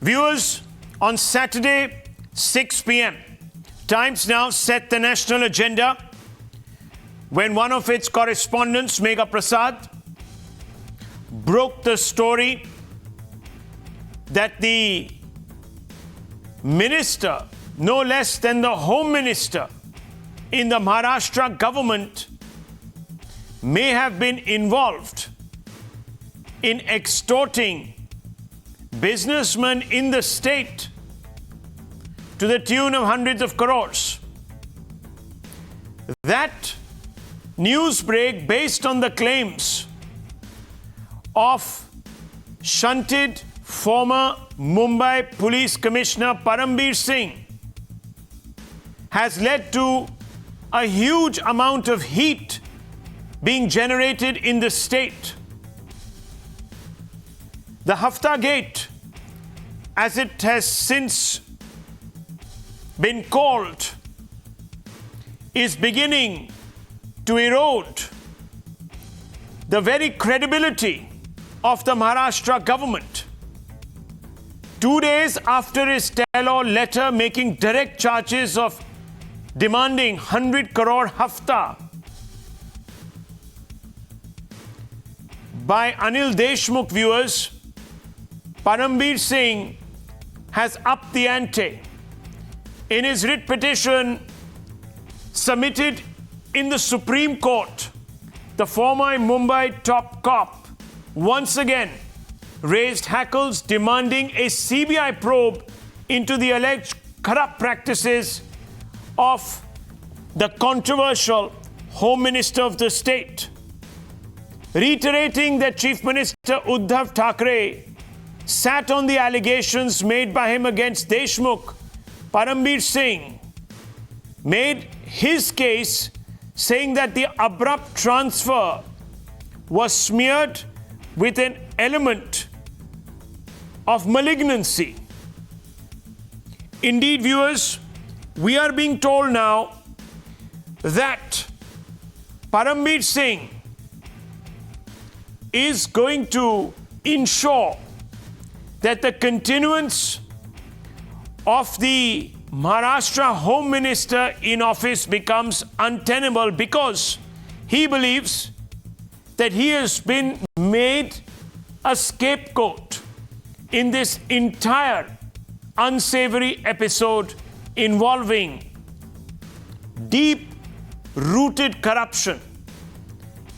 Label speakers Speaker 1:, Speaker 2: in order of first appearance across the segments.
Speaker 1: Viewers, on Saturday, 6 p.m., Times Now set the national agenda when one of its correspondents, Megha Prasad, broke the story that the minister, no less than the Home Minister in the Maharashtra government, may have been involved in extorting businessmen in the state to the tune of hundreds of crores. That news break, based on the claims of shunted former Mumbai Police Commissioner Parambir Singh, has led to a huge amount of heat being generated in the state. The Hafta Gate, as it has since been called, is beginning to erode the very credibility of the Maharashtra government. 2 days after his tell-all letter making direct charges of demanding 100 crore hafta by Anil Deshmukh, viewers, Parambir Singh has upped the ante. In his writ petition submitted in the Supreme Court, the former Mumbai top cop once again raised hackles demanding a CBI probe into the alleged corrupt practices of the controversial Home Minister of the state. Reiterating that Chief Minister Uddhav Thackeray sat on the allegations made by him against Deshmukh, Parambir Singh made his case, saying that the abrupt transfer was smeared with an element of malignancy. Indeed, viewers, we are being told now that Parambir Singh is going to ensure that the continuance of the Maharashtra Home Minister in office becomes untenable, because he believes that he has been made a scapegoat in this entire unsavory episode involving deep-rooted corruption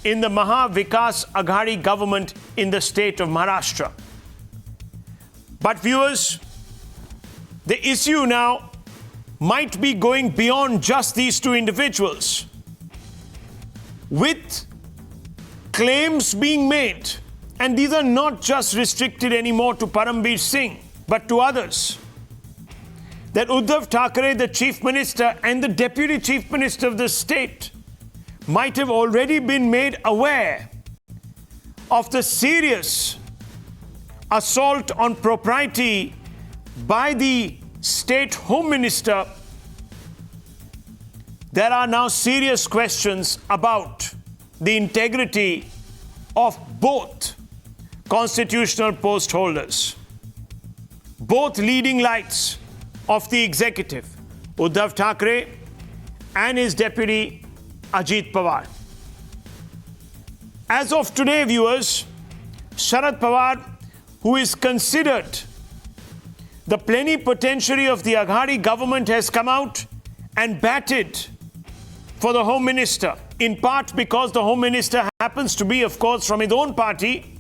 Speaker 1: in the Maha Vikas Aghadi government in the state of Maharashtra. But viewers, the issue now might be going beyond just these two individuals, with claims being made, and these are not just restricted anymore to Parambir Singh, but to others, that Uddhav Thackeray, the Chief Minister, and the Deputy Chief Minister of the state might have already been made aware of the serious assault on propriety by the State Home Minister. There are now serious questions about the integrity of both constitutional post holders, both leading lights of the executive, Uddhav Thackeray and his deputy Ajit Pawar. As of today, viewers, Sharad Pawar, who is considered the plenipotentiary of the Aghadi government, has come out and batted for the Home Minister, in part because the Home Minister happens to be, of course, from his own party,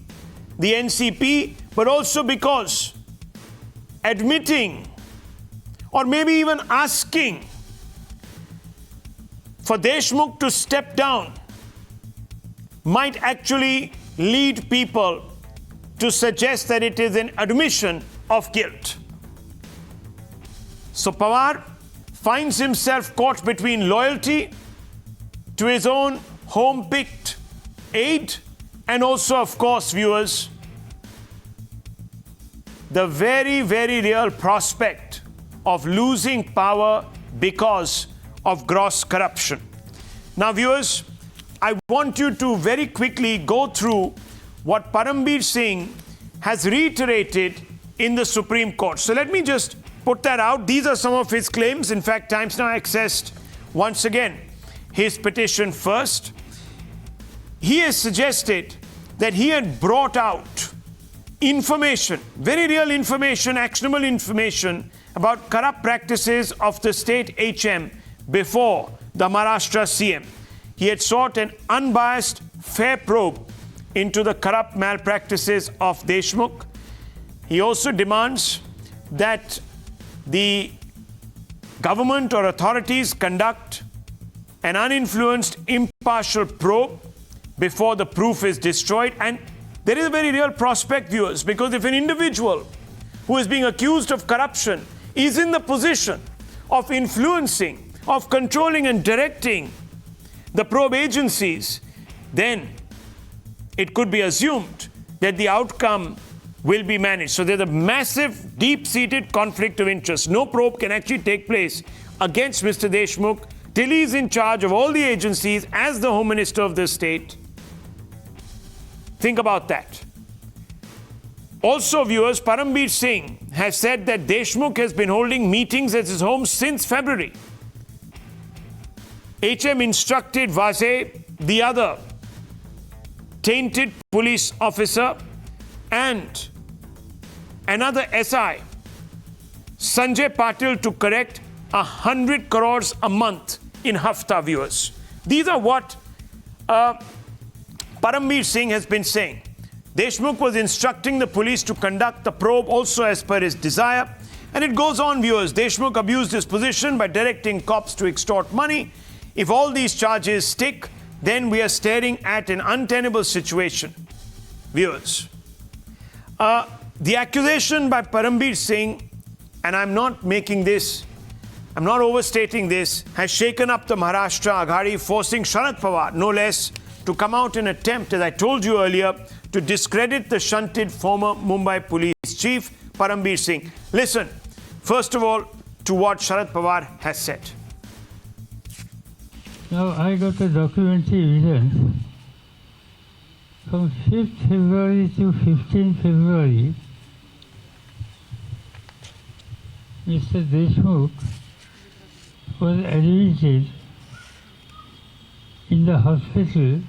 Speaker 1: the NCP, but also because admitting or maybe even asking for Deshmukh to step down might actually lead people to suggest that it is an admission of guilt. So Pawar finds himself caught between loyalty to his own home-picked aide and also, of course, viewers, the very, very real prospect of losing power because of gross corruption. Now, viewers, I want you to very quickly go through what Parambir Singh has reiterated in the Supreme Court. So let me just put that out. These are some of his claims. In fact, Times Now accessed once again his petition first. He has suggested that he had brought out information, very real information, actionable information about corrupt practices of the state HM before the Maharashtra CM. He had sought an unbiased, fair probe into the corrupt malpractices of Deshmukh. He also demands that the government or authorities conduct an uninfluenced, impartial probe before the proof is destroyed. And there is a very real prospect, viewers, because if an individual who is being accused of corruption is in the position of influencing, of controlling and directing the probe agencies, then it could be assumed that the outcome will be managed. So there's a massive, deep-seated conflict of interest. No probe can actually take place against Mr. Deshmukh till he's in charge of all the agencies as the Home Minister of the state. Think about that. Also, viewers, Parambir Singh has said that Deshmukh has been holding meetings at his home since February. HM instructed Vaze, the other tainted police officer, and another SI, Sanjay Patil, to correct 100 crores a month in Hafta, viewers. These are what Parambir Singh has been saying. Deshmukh was instructing the police to conduct the probe also as per his desire. And it goes on, viewers. Deshmukh abused his position by directing cops to extort money. If all these charges stick, then we are staring at an untenable situation. Viewers, the accusation by Parambir Singh, and I'm not overstating this, has shaken up the Maharashtra Aghadi, forcing Sharad Pawar, no less, to come out in an attempt, as I told you earlier, to discredit the shunted former Mumbai police chief, Parambir Singh. Listen, first of all, to what Sharad Pawar has said.
Speaker 2: Now, I got a documentary evidence from 5th February to 15th February. Mr. Deshmukh was admitted in the hospital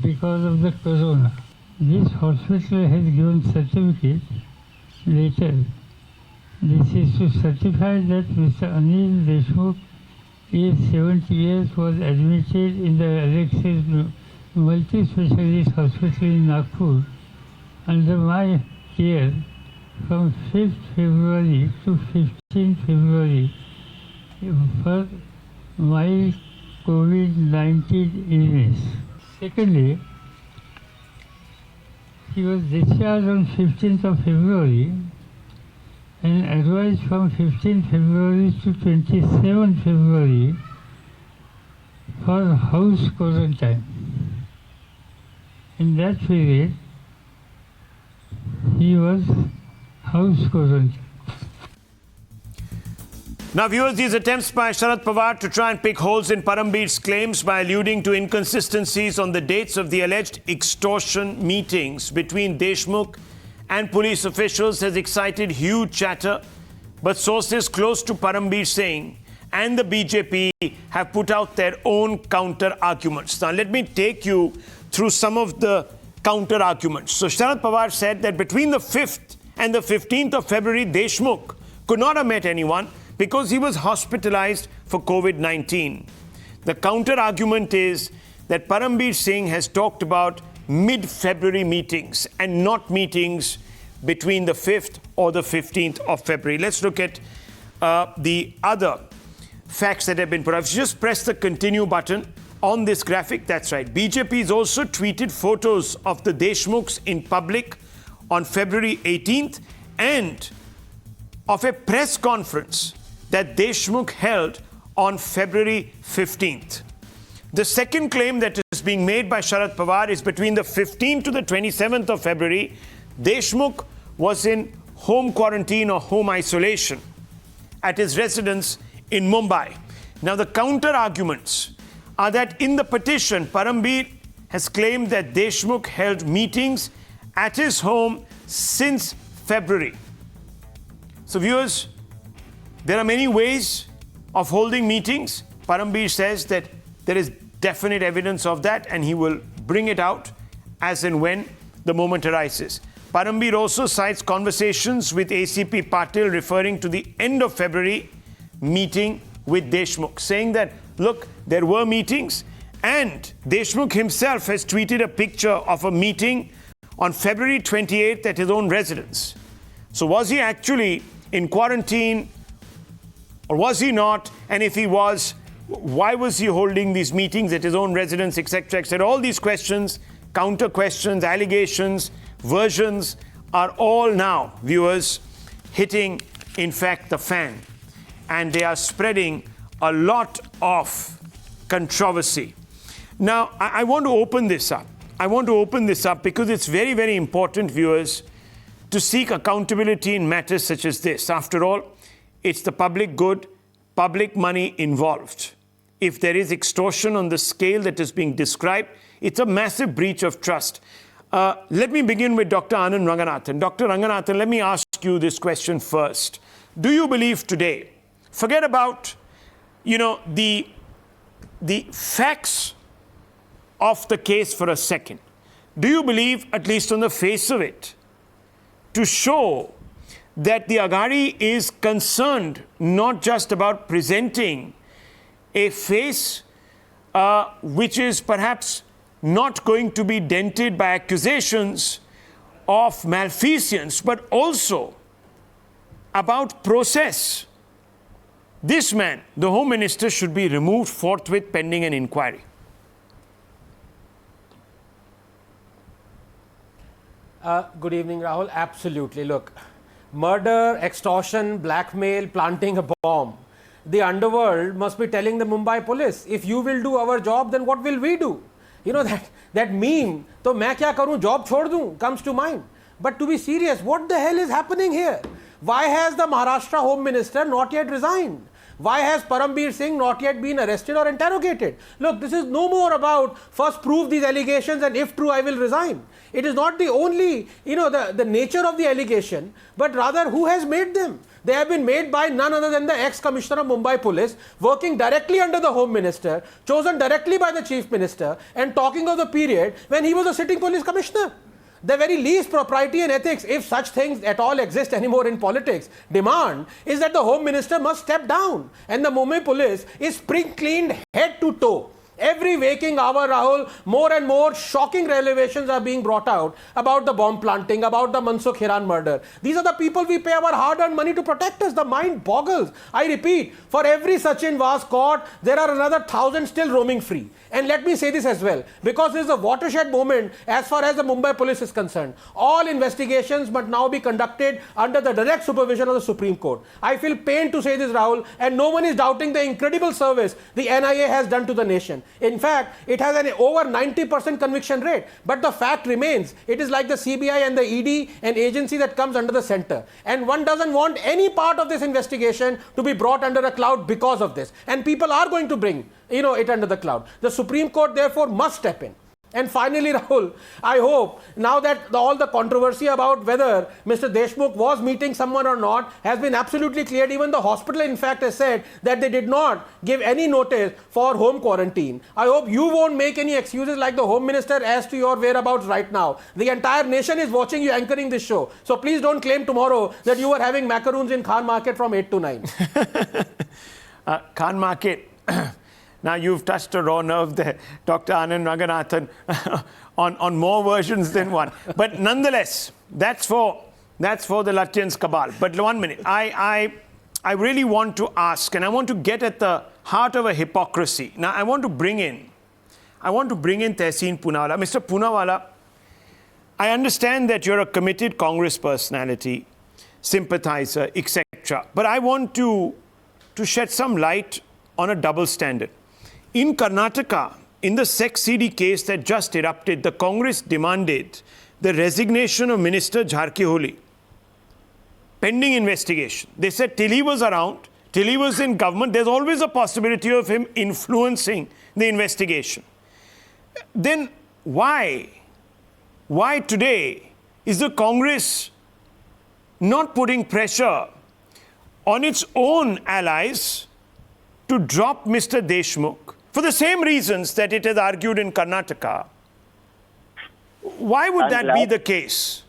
Speaker 2: because of the corona. This hospital has given certificate later. This is to certify that Mr. Anil Deshmukh, aged 70 years, was admitted in the Alexis multi-specialist hospital in Nagpur under my care from 5th February to 15th February for my COVID-19 illness. Secondly, he was discharged on 15th of February and advised from 15th February to 27th February for house quarantine. In that period, he was house quarantined.
Speaker 1: Now, viewers, these attempts by Sharad Pawar to try and pick holes in Parambir's claims by alluding to inconsistencies on the dates of the alleged extortion meetings between Deshmukh and police officials has excited huge chatter. But sources close to Parambir Singh and the BJP have put out their own counter-arguments. Now, let me take you through some of the counter-arguments. So, Sharad Pawar said that between the 5th and the 15th of February, Deshmukh could not have met anyone because he was hospitalized for COVID-19. The counter-argument is that Parambir Singh has talked about mid-February meetings and not meetings between the 5th or the 15th of February. Let's look at the other facts that have been put up. Just press the continue button on this graphic. That's right. BJP has also tweeted photos of the Deshmukhs in public on February 18th and of a press conference that Deshmukh held on February 15th. The second claim that is being made by Sharad Pawar is between the 15th to the 27th of February, Deshmukh was in home quarantine or home isolation at his residence in Mumbai. Now, the counter-arguments are that in the petition, Parambir has claimed that Deshmukh held meetings at his home since February. So viewers, there are many ways of holding meetings. Parambir says that there is definite evidence of that and he will bring it out as and when the moment arises. Parambir also cites conversations with ACP Patil referring to the end of February meeting with Deshmukh, saying that, look, there were meetings, and Deshmukh himself has tweeted a picture of a meeting on February 28th at his own residence. So was he actually in quarantine or was he not? And if he was, why was he holding these meetings at his own residence, etc., etc.? All these questions, counter questions, allegations, versions are all now, viewers, hitting, in fact, the fan. And they are spreading a lot of controversy. Now, I want to open this up. I want to open this up because it's very, very important, viewers, to seek accountability in matters such as this. After all, it's the public good, public money involved. If there is extortion on the scale that is being described, it's a massive breach of trust. Let me begin with Dr. Anand Ranganathan. Dr. Ranganathan, let me ask you this question first. Do you believe today, forget about, the facts of the case for a second. Do you believe, at least on the face of it, to show that the Aghadi is concerned not just about presenting a face which is perhaps not going to be dented by accusations of malfeasance, but also about process? This man, the Home Minister, should be removed forthwith pending an inquiry.
Speaker 3: Good evening, Rahul. Absolutely. Look, murder, extortion, blackmail, planting a bomb. The underworld must be telling the Mumbai police, if you will do our job, then what will we do? That meme, to main kya karu, job chhod dun, comes to mind. But to be serious, what the hell is happening here? Why has the Maharashtra Home Minister not yet resigned? Why has Parambir Singh not yet been arrested or interrogated? Look, this is no more about first prove these allegations and if true I will resign. It is not the only, the nature of the allegation, but rather who has made them. They have been made by none other than the ex-commissioner of Mumbai Police, working directly under the Home Minister, chosen directly by the Chief Minister, and talking of the period when he was a sitting police commissioner. The very least propriety and ethics, if such things at all exist anymore in politics, demand is that the Home Minister must step down. And the Mumbai Police is spring cleaned head to toe. Every waking hour, Rahul, more and more shocking revelations are being brought out about the bomb planting, about the Mansukh Hiran murder. These are the people we pay our hard-earned money to protect us. The mind boggles. I repeat, for every Sachin was caught, there are another 1,000 still roaming free. And let me say this as well, because this is a watershed moment as far as the Mumbai Police is concerned. All investigations must now be conducted under the direct supervision of the Supreme Court. I feel pain to say this, Rahul, and no one is doubting the incredible service the NIA has done to the nation. In fact, it has an over 90% conviction rate. But the fact remains, it is like the CBI and the ED, an agency that comes under the center. And one doesn't want any part of this investigation to be brought under a cloud because of this. And people are going to bring, it under the cloud. The Supreme Court, therefore, must step in. And finally, Rahul, I hope now that all the controversy about whether Mr. Deshmukh was meeting someone or not has been absolutely cleared. Even the hospital, in fact, has said that they did not give any notice for home quarantine. I hope you won't make any excuses like the Home Minister as to your whereabouts right now. The entire nation is watching you anchoring this show. So please don't claim tomorrow that you were having macaroons in Khan Market from 8 to 9.
Speaker 1: Khan Market. Now, you've touched a raw nerve there, Dr. Anand Ranganathan, on more versions than one. But nonetheless, that's for the Lutyens' cabal. But 1 minute, I really want to ask, and I want to get at the heart of a hypocrisy. Now, I want to bring in Tehseen Poonawalla. Mr. Poonawalla, I understand that you're a committed Congress personality, sympathizer, etc. But I want to shed some light on a double standard. In Karnataka, in the sex CD case that just erupted, the Congress demanded the resignation of Minister Jharkholi, pending investigation. They said till he was around, till he was in government, there's always a possibility of him influencing the investigation. Then why today is the Congress not putting pressure on its own allies to drop Mr. Deshmukh for the same reasons that it has argued in Karnataka? Why would that be the case?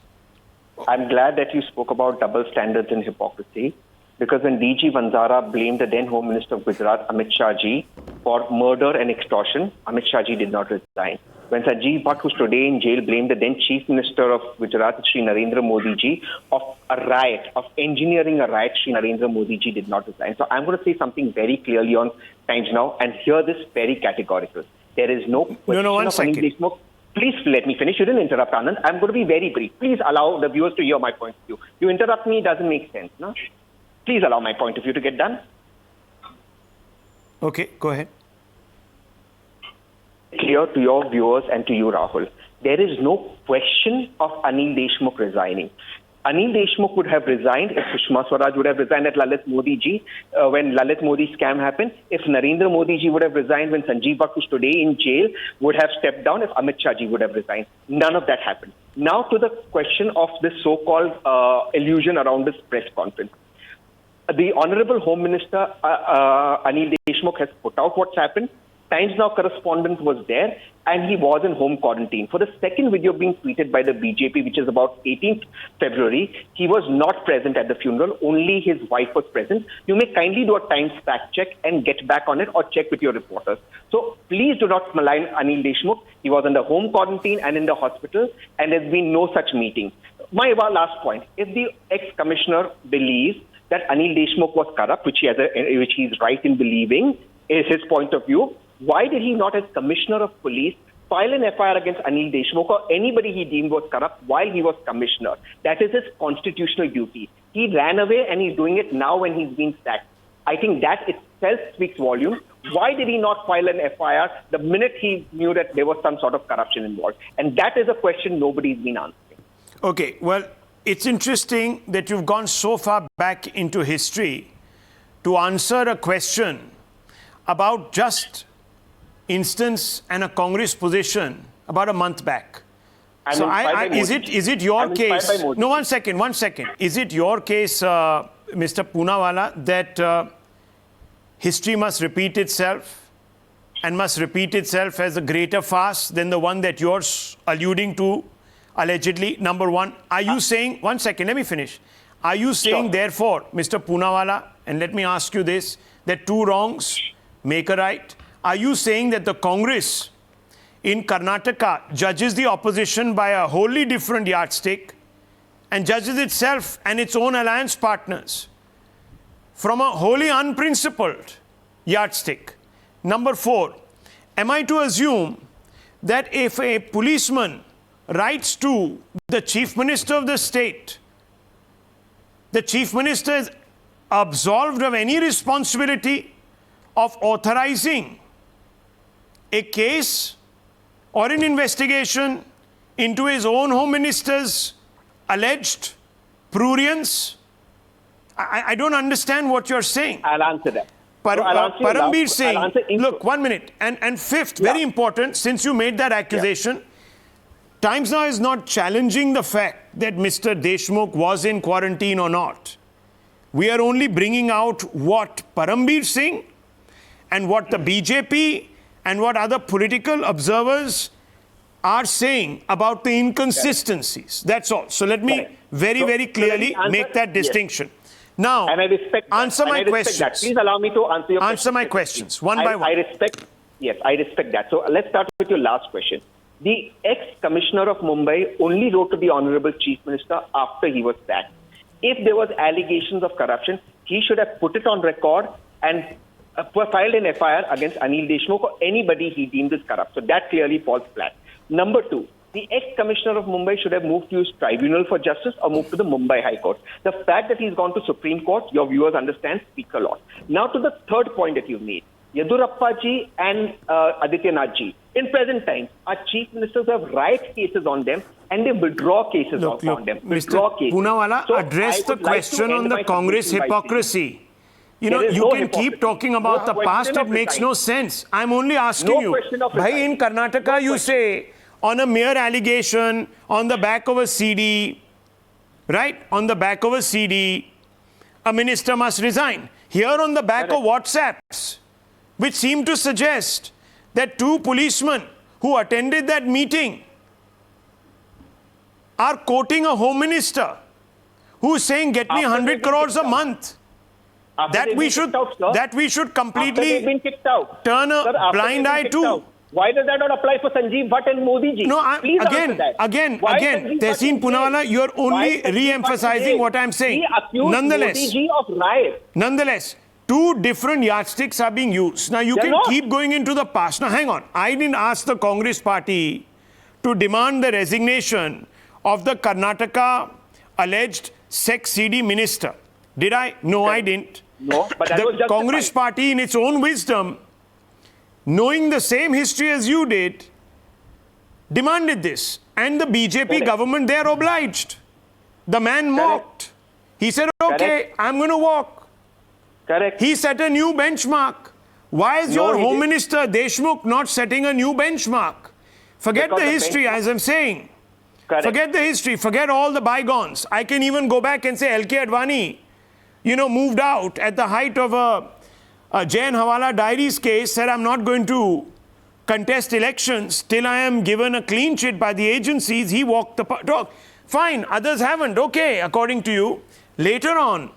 Speaker 4: I'm glad that you spoke about double standards and hypocrisy, because when DG Vanzara blamed the then Home Minister of Gujarat, Amit Shah ji, for murder and extortion, Amit Shah ji did not resign. When Sanjeev Bhatt, who's today in jail, blamed the then Chief Minister of Gujarat, Shri Narendra Modi ji, of a riot, of engineering a riot, Shri Narendra Modi ji did not resign. So I'm going to say something very clearly on Times Now and hear this very categorical. There is no question
Speaker 1: one
Speaker 4: of
Speaker 1: second.
Speaker 4: Anil Deshmukh. Please let me finish. You didn't interrupt, Anand. I'm going to be very brief. Please allow the viewers to hear my point of view. You interrupt me, it doesn't make sense. No? Please allow my point of view to get done.
Speaker 1: Okay, go ahead.
Speaker 4: Clear to your viewers and to you, Rahul. There is no question of Anil Deshmukh resigning. Anil Deshmukh would have resigned if Sushma Swaraj would have resigned at Lalit Modi ji when Lalit Modi scam happened. If Narendra Modi ji would have resigned when Sanjeev Bhatt, who's today in jail, would have stepped down. If Amit Shah ji would have resigned. None of that happened. Now to the question of this so-called illusion around this press conference. The Honorable Home Minister Anil Deshmukh has put out what's happened. Times Now correspondent was there and he was in home quarantine. For the second video being tweeted by the BJP, which is about 18th February, he was not present at the funeral. Only his wife was present. You may kindly do a Times fact check and get back on it or check with your reporters. So please do not malign Anil Deshmukh. He was in the home quarantine and in the hospital and there's been no such meeting. My last point, if the ex-commissioner believes that Anil Deshmukh was corrupt, which he's right in believing, is his point of view, why did he not, as Commissioner of Police, file an FIR against Anil Deshmukh or anybody he deemed was corrupt while he was Commissioner? That is his constitutional duty. He ran away and he's doing it now when he's been sacked. I think that itself speaks volumes. Why did he not file an FIR the minute he knew that there was some sort of corruption involved? And that is a question nobody's been answering.
Speaker 1: Okay, well, it's interesting that you've gone so far back into history to answer a question about just instance and a Congress position about a month back. So is it your case? No, one second. Is it your case, Mr. Poonawalla, that history must repeat itself and must repeat itself as a greater farce than the one that you're alluding to, allegedly? Number one, are you saying, one second, let me finish. Are you saying, therefore, Mr. Poonawalla, and let me ask you this, that two wrongs make a right? Are you saying that the Congress in Karnataka judges the opposition by a wholly different yardstick and judges itself and its own alliance partners from a wholly unprincipled yardstick? Number four, am I to assume that if a policeman writes to the Chief Minister of the state, the Chief Minister is absolved of any responsibility of authorizing a case or an investigation into his own Home Minister's alleged prurience? I don't understand what you're saying.
Speaker 4: I'll answer that.
Speaker 1: Parambir Singh, look, 1 minute. And fifth, very important, since you made that accusation, Times Now is not challenging the fact that Mr. Deshmukh was in quarantine or not. We are only bringing out what Parambir Singh and what the BJP and what other political observers are saying about the inconsistencies. That's all. So let me very clearly make that distinction. Now,
Speaker 4: and I respect
Speaker 1: answer my questions.
Speaker 4: Please allow me to answer your
Speaker 1: Answer my questions one by one.
Speaker 4: I respect that. So let's start with your last question. The ex-commissioner of Mumbai only wrote to the Honorable Chief Minister after he was sacked. If there was allegations of corruption, he should have put it on record and filed an FIR against Anil Deshmukh or anybody he deemed as corrupt. So that clearly falls flat. Number two, the ex-commissioner of Mumbai should have moved to his tribunal for justice or moved to the Mumbai High Court. The fact that he's gone to Supreme Court, your viewers understand, speaks a lot. Now to the third point that you made. Yedurappa ji and Adityanath ji, in present times, our chief ministers have riot cases on them and they withdraw cases on them.
Speaker 1: Mr. Poonawalla, address the question on the Congress hypocrisy. You know, you can keep talking about the past, it makes no sense. I'm only asking you. Bhai, in Karnataka, you say, on a mere allegation, on the back of a CD, right? On the back of a CD, a minister must resign. Here on the back of WhatsApps, which seem to suggest that two policemen who attended that meeting are quoting a home minister who is saying, get me 100 crores a month. That we should completely turn a blind eye to.
Speaker 4: Why does that not apply for Sanjeev Bhatt and Modi ji?
Speaker 1: No,
Speaker 4: Please
Speaker 1: again, Tehseen Poonawalla, you're only re-emphasizing what I'm saying. Nonetheless, two different yardsticks are being used. Now, you can keep going into the past. Now, hang on. I didn't ask the Congress party to demand the resignation of the Karnataka alleged sex CD minister. Did I? No, I didn't.
Speaker 4: No, but that was
Speaker 1: the Congress party, in its own wisdom, knowing the same history as you did, demanded this. And the BJP government, they are obliged. The man mocked. He said, okay, I'm going to walk.
Speaker 4: Correct.
Speaker 1: He set a new benchmark. Why is your Home Minister Deshmukh not setting a new benchmark? Forget the history, as I'm saying.
Speaker 4: Correct.
Speaker 1: Forget the history. Forget all the bygones. I can even go back and say LK Advani, moved out at the height of a Jain Hawala Diaries case, said I'm not going to contest elections till I am given a clean sheet by the agencies. He walked the talk. Fine, others haven't. Okay, according to you. Later on,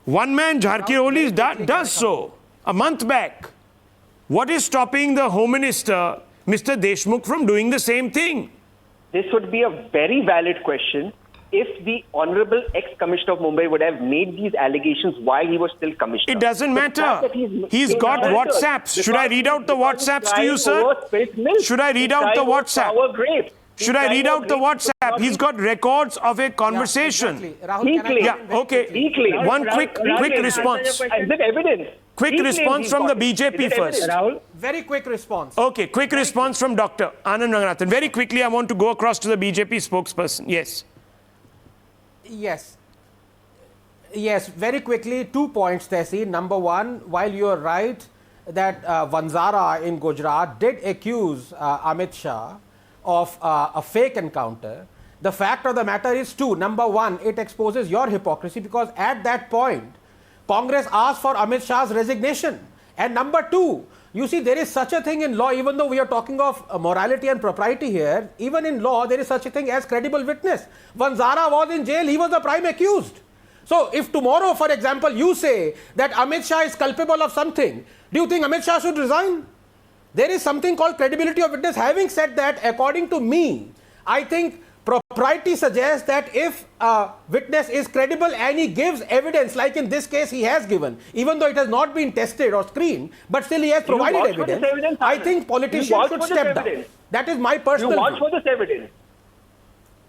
Speaker 1: one man, Jharkhiroli, does so a month back. What is stopping the Home Minister, Mr. Deshmukh, from doing the same thing?
Speaker 4: This would be a very valid question if the Honorable ex-Commissioner of Mumbai would have made these allegations while he was still Commissioner.
Speaker 1: It doesn't matter. He's got WhatsApps. Should I read out the WhatsApps to you, sir? Should I read out the WhatsApp? Should I read out the WhatsApp? He's got records of a conversation.
Speaker 4: He claimed.
Speaker 1: Yeah, okay.
Speaker 4: He claimed.
Speaker 1: One quick response.
Speaker 4: Is it evidence?
Speaker 1: Quick response from the BJP first.
Speaker 3: Very quick response.
Speaker 1: Okay, quick response from Dr. Anand Ranganathan. Very quickly, I want to go across to the BJP spokesperson. Yes.
Speaker 3: Yes, very quickly, 2 points, Tehseen. Number one, while you are right that Vanzara in Gujarat did accuse Amit Shah of a fake encounter, the fact of the matter is two. Number one, it exposes your hypocrisy because at that point, Congress asked for Amit Shah's resignation. And number two, you see, there is such a thing in law, even though we are talking of morality and propriety here, even in law, there is such a thing as credible witness. Vanzara was in jail, he was the prime accused. So, if tomorrow, for example, you say that Amit Shah is culpable of something, do you think Amit Shah should resign? There is something called credibility of witness. Having said that, according to me, I think propriety suggests that if a witness is credible and he gives evidence, like in this case he has given, even though it has not been tested or screened, but still he has provided evidence, I think politicians should step down. That is my personal view.
Speaker 4: You watch for this evidence.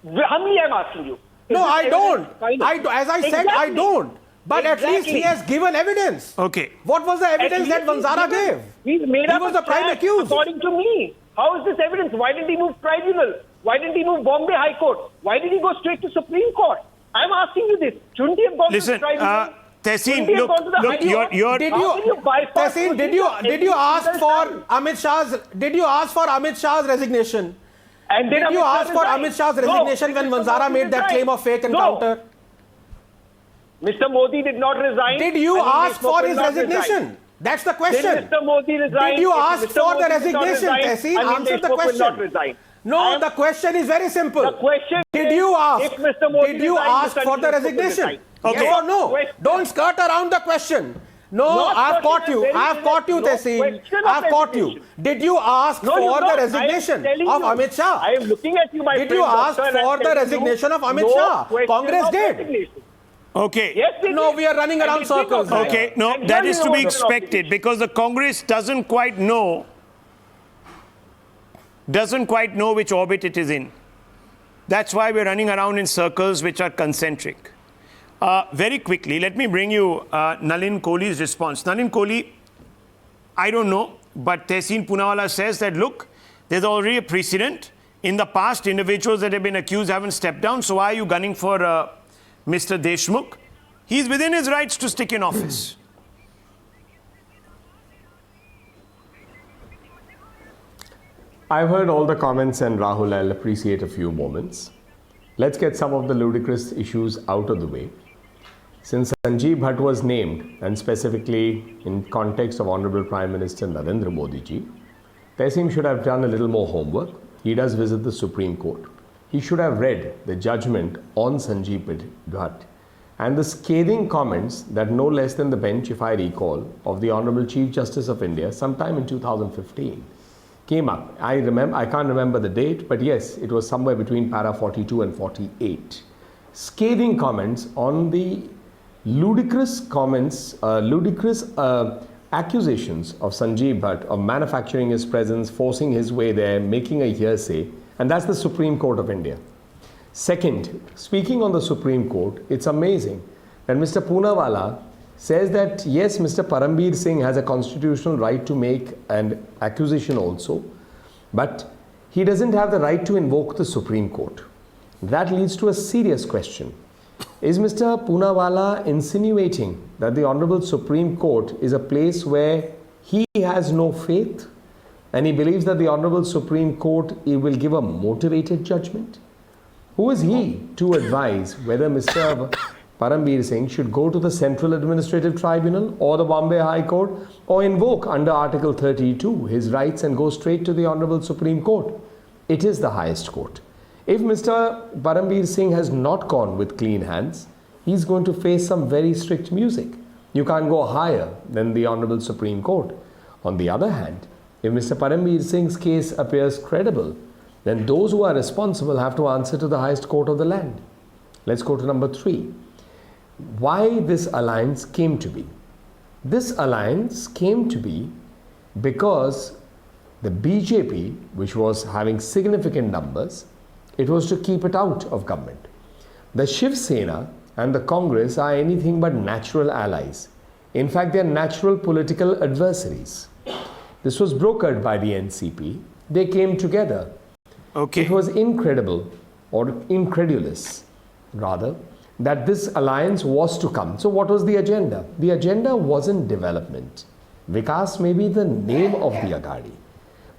Speaker 4: Humbly I'm asking you.
Speaker 3: No, I don't. As I said, I don't. But at least he has given evidence.
Speaker 1: Okay.
Speaker 3: What was the evidence that Vanzara gave?
Speaker 4: He
Speaker 3: was the prime accused.
Speaker 4: According to me. How is this evidence? Why didn't he move tribunal? Why didn't he move Bombay High Court? Why did he go straight to Supreme Court? I'm asking you this. Shouldn't he have gone to tribunal?
Speaker 1: Tehseen,
Speaker 3: Tehseen, did you ask for Amit Shah's resignation?
Speaker 4: And
Speaker 3: did you ask for Amit Shah's resignation when Vanzara made that claim of fake encounter?
Speaker 4: Mr. Modi did not resign.
Speaker 3: Did you ask for his resignation? That's the question.
Speaker 4: Did Mr. Modi resign?
Speaker 3: Did you ask for the resignation, Tehseen? Answer the question. No, the question is very simple.
Speaker 4: The question
Speaker 3: did you ask for the resignation?
Speaker 1: Okay.
Speaker 3: Yes or no? Don't skirt around the question. No, I've caught you. I've caught you, Tehseen. I've caught you. Did you ask for the resignation of Amit Shah?
Speaker 4: I am looking at you, my friend.
Speaker 3: Did you ask for the resignation of Amit Shah? Congress did.
Speaker 1: Okay.
Speaker 4: Yes,
Speaker 3: no, we are running around circles.
Speaker 1: Okay, no, that is to be expected because the Congress doesn't quite know which orbit it is in. That's why we're running around in circles which are concentric. Very quickly, let me bring you Nalin Kohli's response. Nalin Kohli, I don't know, but Tehseen Poonawalla says that, look, there's already a precedent. In the past, individuals that have been accused haven't stepped down, so why are you gunning for Mr. Deshmukh? He's within his rights to stick in office.
Speaker 5: I've heard all the comments, and Rahul, I'll appreciate a few moments. let's get some of the ludicrous issues out of the way. Since Sanjeev Bhatt was named, and specifically in context of Honorable Prime Minister Narendra Modi ji, Tehsim should have done a little more homework. He does visit the Supreme Court. He should have read the judgment on Sanjeev Bhatt and the scathing comments that no less than the bench, if I recall, of the Honorable Chief Justice of India sometime in 2015 came up. I can't remember the date, but yes, it was somewhere between para 42 and 48. Scathing comments on the ludicrous accusations of Sanjeev Bhatt of manufacturing his presence, forcing his way there, making a hearsay, and that's the Supreme Court of India. Second, speaking on the Supreme Court, it's amazing that Mr. Poonawalla says that yes, Mr. Parambir Singh has a constitutional right to make an accusation also, but he doesn't have the right to invoke the Supreme Court. That leads to a serious question. Is Mr. Poonawalla insinuating that the Honorable Supreme Court is a place where he has no faith and he believes that the Honorable Supreme Court will give a motivated judgment? Who is he to advise whether Mr. Parambir Singh should go to the Central Administrative Tribunal or the Bombay High Court or invoke under Article 32 his rights and go straight to the Honorable Supreme Court? It is the highest court. If Mr. Parambir Singh has not gone with clean hands, he's going to face some very strict music. You can't go higher than the Honorable Supreme Court. On the other hand, if Mr. Parambir Singh's case appears credible, then those who are responsible have to answer to the highest court of the land. Let's go to number 3. Why this alliance came to be? This alliance came to be because the BJP, which was having significant numbers, it was to keep it out of government. The Shiv Sena and the Congress are anything but natural allies. In fact, they are natural political adversaries. This was brokered by the NCP. They came together.
Speaker 1: Okay.
Speaker 5: It was incredible, or incredulous rather, that this alliance was to come. So what was the agenda? The agenda wasn't development. Vikas may be the name of the Aghadi,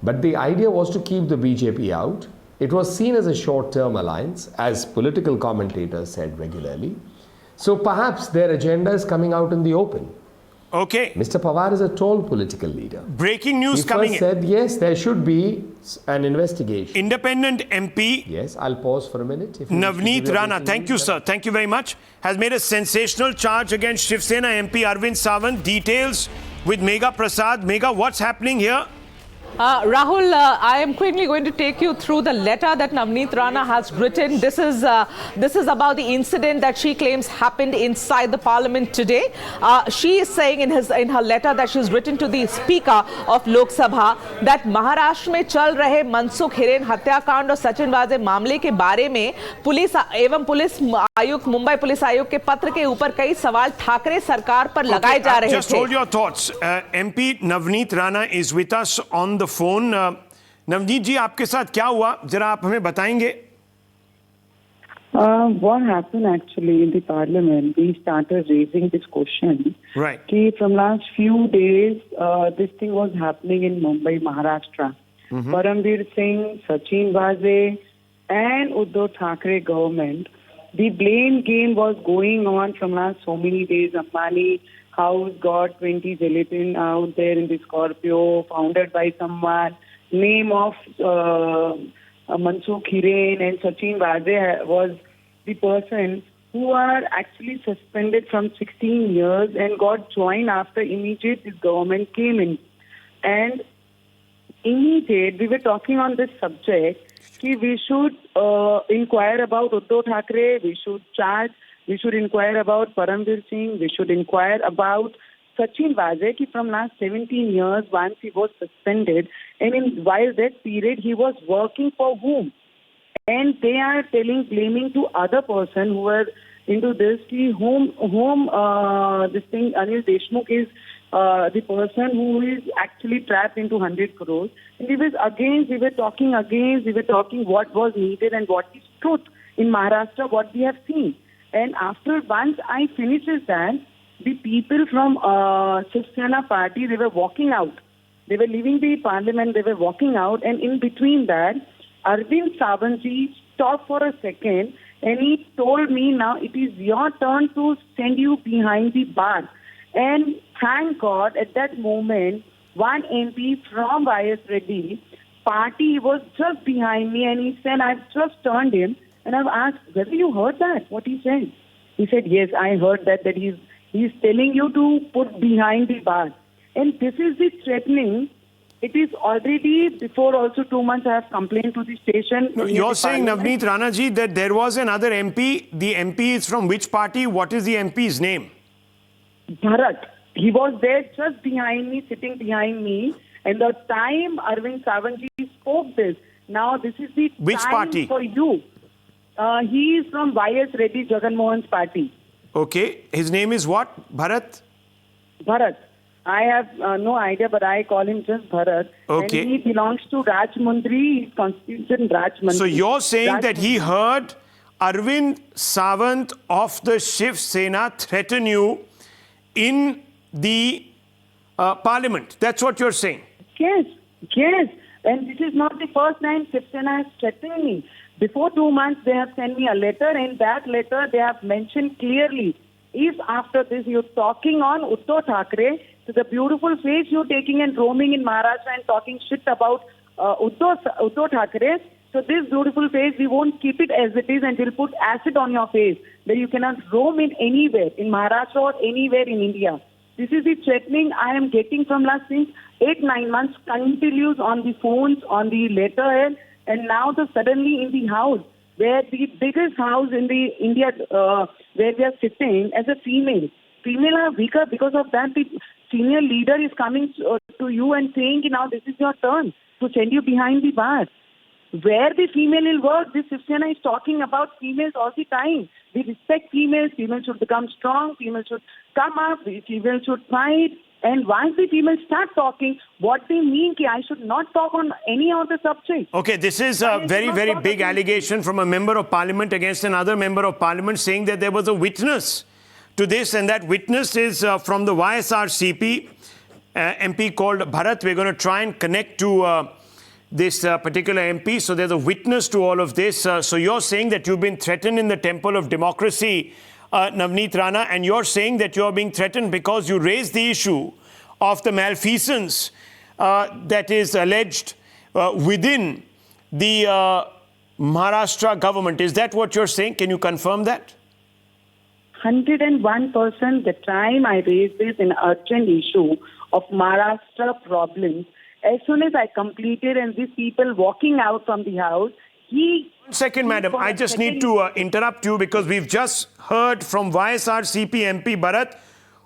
Speaker 5: but the idea was to keep the BJP out. It was seen as a short-term alliance, as political commentators said regularly. So perhaps their agenda is coming out in the open.
Speaker 1: Okay.
Speaker 5: Mr. Pawar is a tall political leader.
Speaker 1: Breaking news
Speaker 5: He
Speaker 1: coming
Speaker 5: first
Speaker 1: in.
Speaker 5: said, yes, there should be an investigation.
Speaker 1: Independent MP
Speaker 5: Yes, I'll pause for a minute. If you
Speaker 1: Navneet
Speaker 5: give
Speaker 1: Rana,
Speaker 5: everything
Speaker 1: thank you,
Speaker 5: in,
Speaker 1: sir. Thank you very much. Has made a sensational charge against Shiv Sena MP Arvind Sawant. Details with Megha Prasad. Megha, what's happening here?
Speaker 6: Rahul, I am quickly going to take you through the letter that Navneet Rana has written. This is about the incident that she claims happened inside the parliament today. She is saying in her letter that she's written to the Speaker of Lok Sabha that Maharashtra में चल रहे मनसुख हिरेन हत्याकांड और सचिन वाजे मामले के बारे में पुलिस एवं पुलिस आयुक्त मुंबई पुलिस आयुक्त के पत्र के ऊपर कई सवाल ठाकरे सरकार पर लगाए जा रहे थे.
Speaker 1: Just hold your thoughts. MP Navneet Rana is with us on the phone. Navneet ji, आपके साथ क्या हुआ? जरा आप हमें बताएंगे.
Speaker 7: What happened actually in the parliament, we started raising this question.
Speaker 1: Right.
Speaker 7: From last few days, this thing was happening in Mumbai, Maharashtra. Parambir Singh, Sachin Vaze and Uddhav Thackeray government, the blame game was going on from last so many days. Ambani house got 20 gelatin out there in the Scorpio, founded by someone, name of Mansukh Hiren, and Sachin Vaze was the person who are actually suspended from 16 years and got joined after immediate this government came in. And immediate, we were talking on this subject, we should inquire about Uddhav Thackeray, we should charge, we should inquire about Parambir Singh, we should inquire about Sachin Vaze, from last 17 years, once he was suspended, and while that period he was working for whom? And they are blaming to other person who are into this, whom this thing, Anil Deshmukh is the person who is actually trapped into 100 crores. And we were talking what was needed and what is truth in Maharashtra, what we have seen. And after once I finishes that, the people from Shiv Sena party, they were walking out. They were leaving the parliament, they were walking out, and in between that, Arvind Sawant ji stopped for a second And he told me, now it is your turn to send you behind the bar. And thank God, at that moment, one MP from YS Reddy party was just behind me, and he said, I've just turned him, and I've asked, whether you heard that, what he said? He said, yes, I heard that he's telling you to put behind the bar. And this is the threatening. It is already, before also 2 months, I have complained to the station.
Speaker 1: No, you're saying, Navneet Rana ji, that there was another MP. The MP is from which party? What is the MP's name?
Speaker 7: Bharat. He was there just behind me, sitting behind me. And the time Arvind Savantji spoke this, now this is the
Speaker 1: Which
Speaker 7: time
Speaker 1: party?
Speaker 7: for you. He is from YS Reddy Jagan Mohan's party.
Speaker 1: Okay. His name is what? Bharat?
Speaker 7: Bharat. I have no idea, but I call him just Bharat.
Speaker 1: Okay.
Speaker 7: And he belongs to Rajmundry. He's constituted Rajmundry.
Speaker 1: So you're saying that he heard Arvind Savant of the Shiv Sena threaten you in the parliament. That's what you're saying.
Speaker 7: Yes, yes. And this is not the first time Shiv Sena has threatened me. Before 2 months, they have sent me a letter. In that letter, they have mentioned clearly, if after this you're talking on Uddhav Thackeray, so the beautiful face you're taking and roaming in Maharashtra and talking shit about Uddhav Thackeray, so this beautiful face, we won't keep it as it is and we'll put acid on your face, where you cannot roam in anywhere, in Maharashtra or anywhere in India. This is the threatening I am getting from last since 8-9 months, continues on the phones, on the letterhead, and now suddenly in the house, where the biggest house in the India, where we are sitting as a female. Female are weaker because of that. The senior leader is coming to you and saying, now this is your turn to send you behind the bar. Where the female will work, this Shiv Sena is talking about females all the time. We respect females. Females should become strong. Females should come up. Females should fight. And once the females start talking, what they mean is I should not talk on any other subject.
Speaker 1: Okay, this is a very, very big allegation from a member of parliament against another member of parliament, saying that there was a witness to this, and that witness is from the YSRCP MP called Bharat. We're going to try and connect to this particular MP. So there's a witness to all of this. So you're saying that you've been threatened in the temple of democracy, Navneet Rana, and you're saying that you're being threatened because you raised the issue of the malfeasance that is alleged within the Maharashtra government. Is that what you're saying? Can you confirm that?
Speaker 7: 101%. The time I raised this an urgent issue of Maharashtra problems, as soon as I completed and these people walking out from the house, he...
Speaker 1: 1 second, madam. I just need to interrupt you because we've just heard from YSRCP MP Bharat,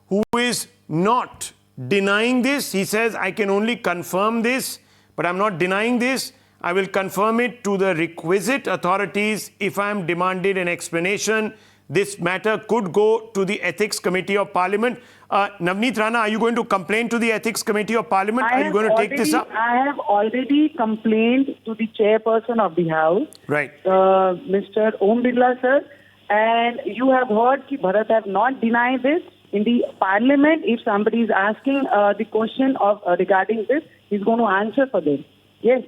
Speaker 1: who is not denying this. He says, I can only confirm this, but I'm not denying this. I will confirm it to the requisite authorities if I am demanded an explanation. This matter could go to the Ethics Committee of Parliament. Navneet Rana, are you going to complain to the Ethics Committee of Parliament? Are you going to take this up?
Speaker 7: I have already complained to the chairperson of the House,
Speaker 1: right,
Speaker 7: Mr. Om Birla sir, and you have heard that Bharat have not denied this. In the Parliament, if somebody is asking the question of regarding this, he's going to answer for this. Yes.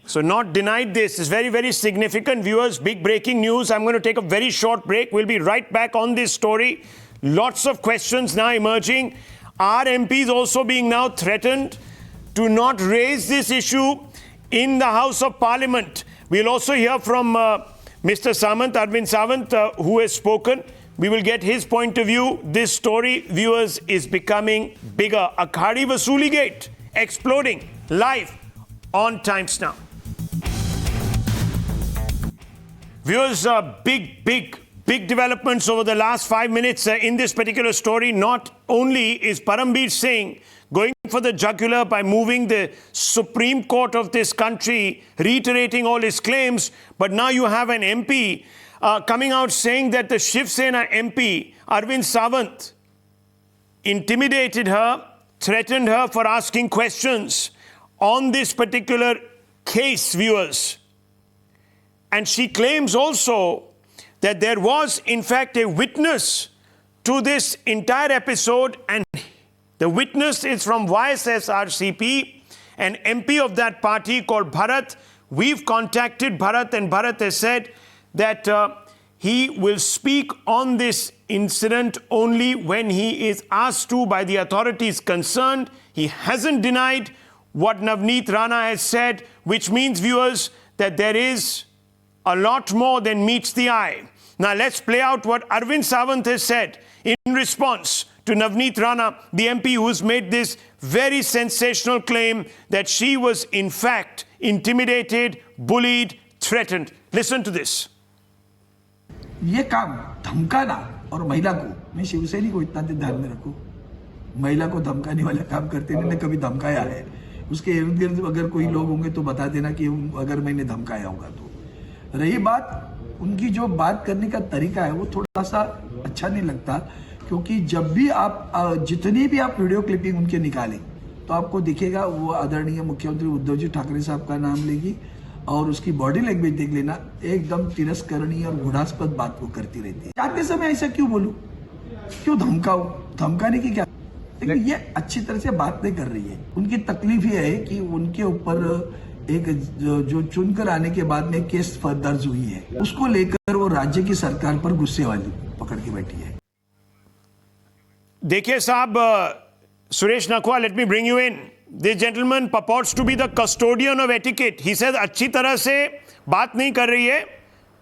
Speaker 1: So not denied this is very, very significant. Viewers, big breaking news. I'm going to take a very short break. We'll be right back on this story. Lots of questions now emerging. Are MPs also being now threatened to not raise this issue in the House of Parliament? We'll also hear from Mr. Samant, Arvind Savant, who has spoken. We will get his point of view. This story, viewers, is becoming bigger. Akhadi Vasuli Gate exploding live on Times Now. Viewers, big developments over the last 5 minutes in this particular story. Not only is Parambir Singh going for the jugular by moving the Supreme Court of this country, reiterating all his claims, but now you have an MP coming out saying that the Shiv Sena MP, Arvind Savant, intimidated her, threatened her for asking questions on this particular case, viewers. And she claims also that there was, in fact, a witness to this entire episode, and the witness is from YSRCP, an MP of that party called Bharat. We've contacted Bharat, and Bharat has said that he will speak on this incident only when he is asked to by the authorities concerned. He hasn't denied what Navneet Rana has said, which means, viewers, that there is a lot more than meets the eye. Now let's play out what Arvind Sawant has said in response to Navneet Rana, the MP who has made this very sensational claim that she was in fact intimidated, bullied, threatened. Listen to this.
Speaker 8: ये काम धमकाना और महिला को, मैं शिवसेनी को इतना ध्यान में रखूं, महिला को धमकाने वाले काम करते मैंने कभी धमकाया है, उसके इर्द गिर्द अगर कोई लोग होंगे तो बता देना कि अगर मैंने धमकाया होगा तो। रही बात उनकी जो बात करने का तरीका है वो थोड़ा सा अच्छा नहीं लगता, क्योंकि जब भी आप जितनी भी आप वीडियो क्लिपिंग उनके निकालें तो आपको दिखेगा वो आदरणीय मुख्यमंत्री उद्धव जी ठाकरे साहब का नाम लेगी और उसकी बॉडी लैंग्वेज देख लेना, एकदम तिरस्करणीय और घृणास्पद बात वो करती रहती है। जाते समय ऐसा क्यों बोलूं, क्यों धमकाऊं, धमकाने की क्या, लेकिन ये अच्छी तरह से बात नहीं कर रही है। उनकी तकलीफ ये है कि उनके ऊपर एक जो चुनकर आने के बाद में केस दर्ज हुई है, उसको लेकर वो राज्य की सरकार पर गुस्से वाली पकड़ के बैठी है।
Speaker 1: देखिए साहब, Suresh Nakhwa, let me bring you in. This gentleman purports to be the custodian of etiquette. He says अच्छी तरह से बात नहीं कर रही है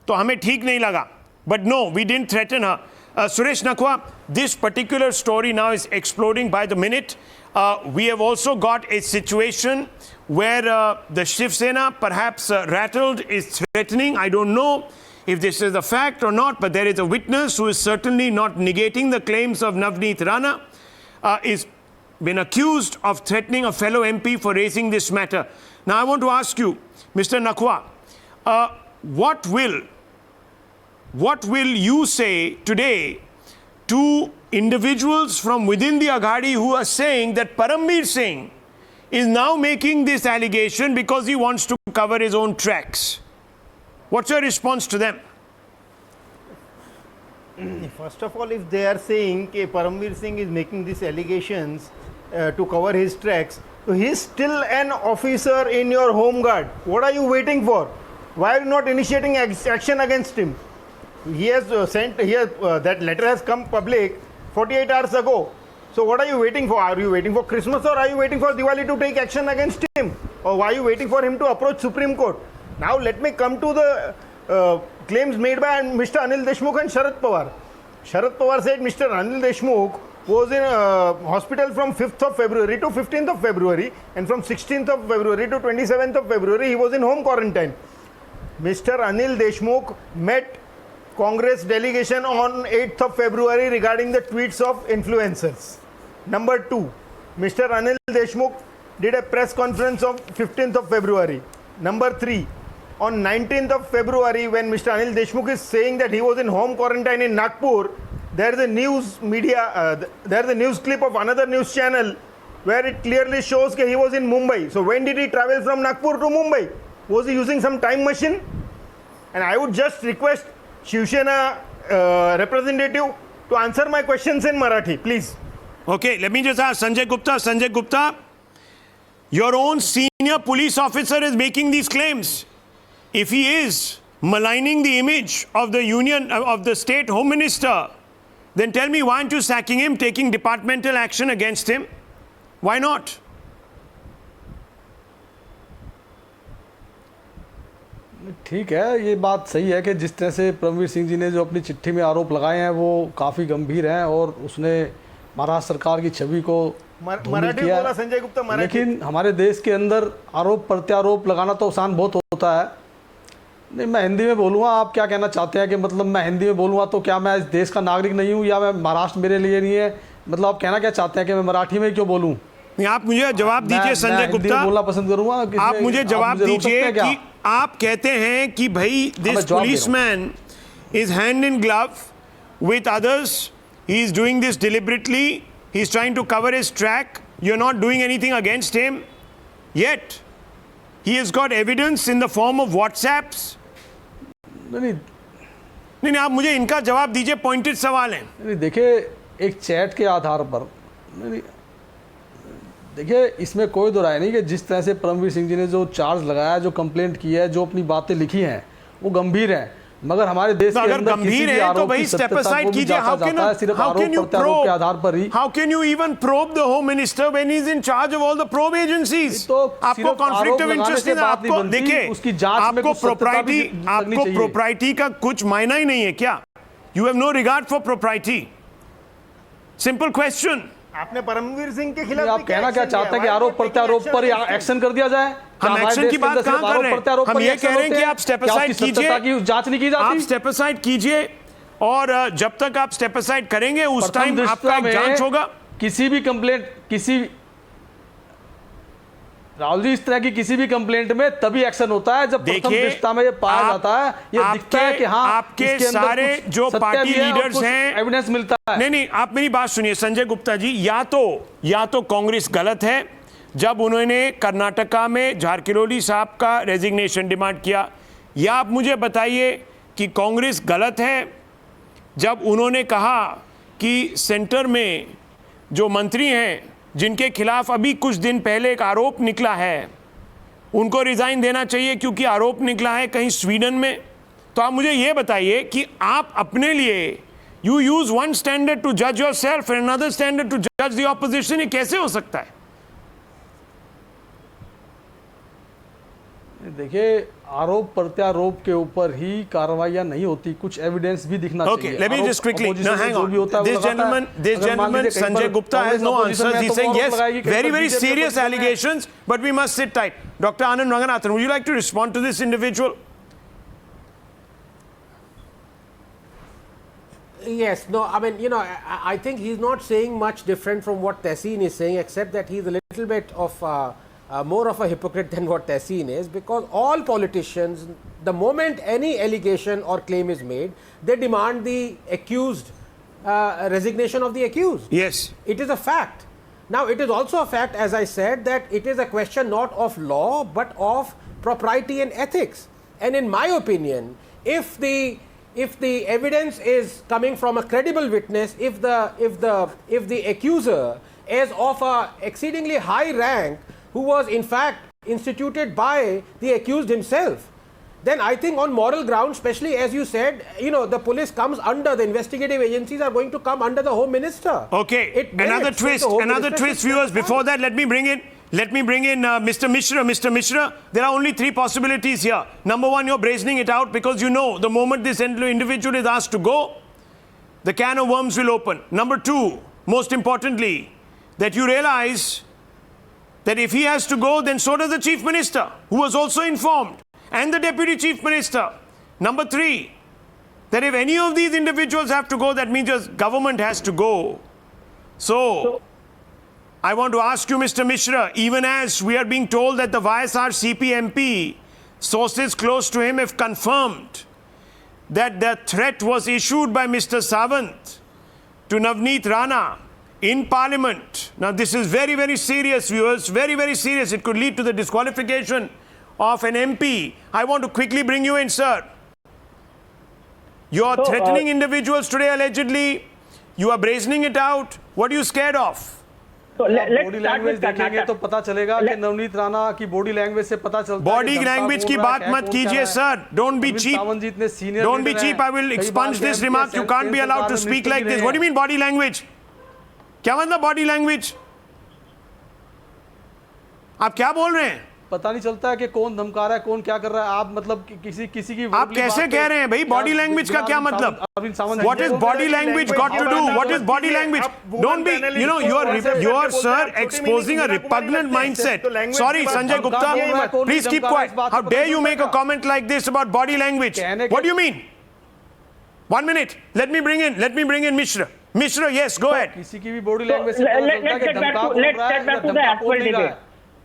Speaker 1: तो हमें ठीक नहीं लगा. But no, we didn't threaten her. Suresh Nakhwa, this particular story now is exploding by the minute. We have also got a situation where the Shiv Sena, perhaps rattled, is threatening. I don't know if this is a fact or not, but there is a witness who is certainly not negating the claims of Navneet Rana, is been accused of threatening a fellow MP for raising this matter. Now I want to ask you, Mr. Nakhwa, what will you say today to individuals from within the Aghadi who are saying that Parambir Singh is now making this allegation because he wants to cover his own tracks? What's your response to them?
Speaker 9: First of all, if they are saying that Parambir Singh is making these allegations to cover his tracks, so he is still an officer in your home guard. What are you waiting for? Why are you not initiating action against him? He has sent here, that letter has come public 48 hours ago. So what are you waiting for? Are you waiting for Christmas or are you waiting for Diwali to take action against him? Or why are you waiting for him to approach Supreme Court? Now let me come to the claims made by Mr. Anil Deshmukh and Sharad Pawar. Sharad Pawar said Mr. Anil Deshmukh was in hospital from 5th of February to 15th of February, and from 16th of February to 27th of February he was in home quarantine. Mr. Anil Deshmukh met Congress delegation on 8th of February regarding the tweets of influencers. Number 2, Mr. Anil Deshmukh did a press conference on 15th of February. Number 3, on 19th of February, when Mr. Anil Deshmukh is saying that he was in home quarantine in Nagpur, there is a news media, there is a news clip of another news channel where it clearly shows that he was in Mumbai. So when did he travel from Nagpur to Mumbai? Was he using some time machine? And I would just request Shiv Sena representative to answer my questions in Marathi, please.
Speaker 1: Okay, let me just ask Sanjay Gupta. Sanjay Gupta, your own senior police officer is making these claims. If he is maligning the image of the union, of the state home minister, then tell me, why aren't you sacking him, taking departmental action against him? Why not?
Speaker 10: ठीक है, ये बात सही है कि जिस तरह से परमवीर सिंह जी ने जो अपनी चिट्ठी में आरोप लगाए हैं वो काफ़ी गंभीर हैं और उसने महाराष्ट्र सरकार की छवि को
Speaker 9: मराठी बोला संजय गुप्ता, मराठी।
Speaker 10: लेकिन हमारे देश के अंदर आरोप प्रत्यारोप लगाना तो आसान बहुत होता है। नहीं, मैं हिंदी में बोलूँगा। आप क्या कहना चाहते हैं कि मतलब मैं हिंदी में बोलूँगा तो क्या मैं इस देश का नागरिक नहीं हूँ, या मैं महाराष्ट्र मेरे लिए नहीं है? मतलब आप कहना क्या चाहते हैं कि मैं मराठी में क्यों बोलूँ?
Speaker 1: आप मुझे जवाब दीजिए संजय गुप्ता,
Speaker 10: बोलना पसंद करूँगा।
Speaker 1: आप मुझे जवाब दीजिए कि आप कहते हैं कि भाई this policeman is hand in glove with others, he is doing this deliberately, he is trying to cover his track, you're not doing anything against him, yet he has got evidence in the form of WhatsApps. नहीं, आप मुझे इनका जवाब दीजिए, pointed सवाल है।
Speaker 10: नहीं, देखिए एक चैट के आधार पर, नहीं देखिए इसमें कोई दो राय नहीं कि जिस तरह से परमवीर सिंह जी ने जो चार्ज लगाया, जो कंप्लेंट की है, जो अपनी बातें लिखी हैं वो गंभीर हैं। मगर हमारे देश के
Speaker 1: अगर
Speaker 10: अंदर किसी
Speaker 1: गंभीर
Speaker 10: भी
Speaker 1: है तो
Speaker 10: आरोप
Speaker 1: भाई
Speaker 10: की
Speaker 1: स्टेप
Speaker 10: सत्यता
Speaker 1: असाइड
Speaker 10: को भी
Speaker 1: कीजिए.
Speaker 10: जांचा जाता है सिर्फ आरोप प्रत्यारोप के आधार पर ही.
Speaker 1: How can you even probe the home minister when he's in charge of all the probe agencies?
Speaker 10: तो
Speaker 1: आपको
Speaker 10: सिर्फ
Speaker 1: कॉन्फ्लिक्ट ऑफ
Speaker 10: आरोप
Speaker 1: इंटरेस्ट
Speaker 10: लगाने से
Speaker 1: है.
Speaker 10: बात नहीं
Speaker 1: आपको
Speaker 10: बनती,
Speaker 1: देखिए,
Speaker 10: उसकी जांच में
Speaker 1: आपको
Speaker 10: कुछ सत्यता भी लगनी
Speaker 1: आपको
Speaker 10: चाहिए.
Speaker 1: प्रोप्राइटी का कुछ मायना ही नहीं है क्या? You have no regard for propriety. Simple question.
Speaker 9: आपने परमवीर सिंह के
Speaker 10: नहीं,
Speaker 9: खिलाफ
Speaker 10: आप कहना क्या चाहते हैं कि आरोप प्रत्यारोप पर एक्शन कर दिया जाए? क्या
Speaker 1: हम
Speaker 10: हमारे
Speaker 1: एक्शन
Speaker 10: देश
Speaker 1: की
Speaker 10: के
Speaker 1: बात
Speaker 10: अंदर सिर्फ
Speaker 1: कहां कर
Speaker 10: आरोप
Speaker 1: रहे हैं?
Speaker 10: प्रत्यारोप
Speaker 1: हम
Speaker 10: पर
Speaker 1: ये
Speaker 10: एक्शन
Speaker 1: कह रहे हैं
Speaker 10: होते
Speaker 1: कि आप स्टेप
Speaker 10: क्या
Speaker 1: असाइड
Speaker 10: उसकी
Speaker 1: कीजिए.
Speaker 10: सत्यता की जांच नहीं की
Speaker 1: आप
Speaker 10: जाती?
Speaker 1: स्टेप असाइड कीजिए और जब तक आप स्टेप असाइड करेंगे उस
Speaker 10: प्रथम
Speaker 1: टाइम आपका एक
Speaker 10: दृष्टया
Speaker 1: जांच
Speaker 10: में
Speaker 1: होगा.
Speaker 10: किसी भी कंप्लेंट राहुल जी, इस तरह की किसी भी कंप्लेंट में तभी एक्शन होता है जब प्रथम
Speaker 1: देखिए,
Speaker 10: दृष्टया में ये पाया जाता है, ये दिखता है कि हाँ
Speaker 1: आपके
Speaker 10: इसके अंदर
Speaker 1: सारे
Speaker 10: कुछ
Speaker 1: जो
Speaker 10: सत्य
Speaker 1: पार्टी
Speaker 10: भी है और
Speaker 1: लीडर्स
Speaker 10: कुछ
Speaker 1: हैं,
Speaker 10: एविडेंस मिलता है.
Speaker 1: नहीं, आप मेरी बात सुनिए संजय गुप्ता जी. या तो कांग्रेस गलत है जब उन्होंने कर्नाटका में झारकिरोली साहब का रेजिग्नेशन डिमांड किया, या आप मुझे बताइए कि कांग्रेस गलत है जब उन्होंने कहा कि सेंटर में जो मंत्री हैं जिनके खिलाफ अभी कुछ दिन पहले एक आरोप निकला है उनको रिजाइन देना चाहिए क्योंकि आरोप निकला है कहीं स्वीडन में. तो आप मुझे ये बताइए कि आप अपने लिए you use one standard to जज yourself and another standard to जज द ऑपोजिशन. ये कैसे हो सकता है?
Speaker 10: देखिए, आरोप प्रत्यारोप के ऊपर ही कार्रवाइयां नहीं होती, कुछ एविडेंस भी दिखना चाहिए.
Speaker 1: Okay, let me just quickly. Now, hang on. This gentleman, Sanjay Gupta has no answers. He's saying yes, very serious allegations, but we must sit tight. Dr. Anand Ranganathan, would you like to respond to this individual?
Speaker 3: Yes, no, I mean, I think he's not saying much different from what Tehseen is saying, except that he's a little bit of more of a hypocrite than what Tehseen is, because all politicians, the moment any allegation or claim is made, they demand the accused, resignation of the accused.
Speaker 1: Yes.
Speaker 3: It is a fact. Now, it is also a fact, as I said, that it is a question not of law, but of propriety and ethics. And in my opinion, if the evidence is coming from a credible witness, if the accuser is of a exceedingly high rank, who was in fact instituted by the accused himself, then I think on moral grounds, especially as you said, the police comes under, the investigative agencies are going to come under the Home Minister.
Speaker 1: Okay, another twist, viewers. Before that, let me bring in Mr. Mishra. Mr. Mishra, there are only three possibilities here. Number one, you're brazening it out because the moment this individual is asked to go, the can of worms will open. Number two, most importantly, that you realize that if he has to go, then so does the Chief Minister, who was also informed, and the Deputy Chief Minister. Number three, that if any of these individuals have to go, that means the government has to go. So I want to ask you, Mr. Mishra, even as we are being told that the YSR CP MP, sources close to him have confirmed that the threat was issued by Mr. Sawant to Navneet Rana in Parliament. Now, this is very serious, viewers, very serious. It could lead to the disqualification of an MP. I want to quickly bring you in, sir. You are threatening individuals today, allegedly. You are brazening it out. What are you scared of?
Speaker 10: Body language देखेंगे तो पता चलेगा कि नवनीत राणा की body language से पता चलता है.
Speaker 1: बॉडी लैंग्वेज की बात मत कीजिए sir. Don't be cheap. Don't be cheap. I will expunge this remark. You can't be allowed to speak like this. What do you mean body language? क्या मतलब बॉडी लैंग्वेज? आप क्या बोल रहे हैं?
Speaker 10: पता नहीं चलता है कि कौन धमका रहा है, कौन क्या कर रहा है. आप मतलब किसी की
Speaker 1: आप कैसे कह रहे हैं भाई? बॉडी लैंग्वेज का क्या मतलब? What is body language got to do? What is body language? Don't be, you are sir exposing a repugnant mindset. Sorry, Sanjay Gupta, please keep quiet. How dare you make a comment like this about body language? What do you mean? 1 minute. Let me bring in Mishra. Mishra, yes, go ahead.
Speaker 10: किसी की भी body language से पता चलता है कि धमका बोल रहा है या धमका बोल रहा है.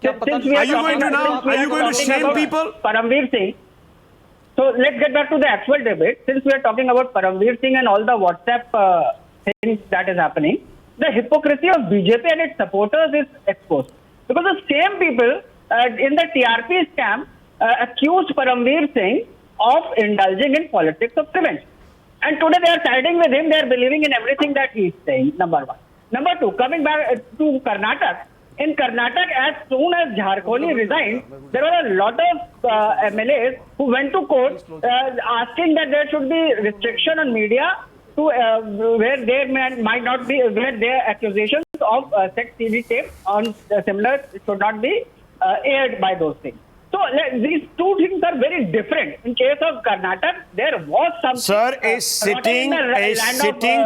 Speaker 1: Are you going to shame people?
Speaker 11: Paramveer Singh. So let's get back to the actual debate. Since we are talking about Paramveer Singh and all the WhatsApp things that is happening, the hypocrisy of BJP and its supporters is exposed. Because the same people in the TRP scam accused Paramveer Singh of indulging in politics of revenge. And today they are siding with him. They are believing in everything that he is saying, number one. Number two, coming back to Karnataka, In Karnataka, as soon as Jharkholi resigned, there were a lot of MLAs who went to court asking that there should be restriction on media to where there might not be, where their accusations of sex TV tape on similar should not be aired by those things. So these two things are very different. In case of Karnataka, there was something.
Speaker 1: Sir, a sitting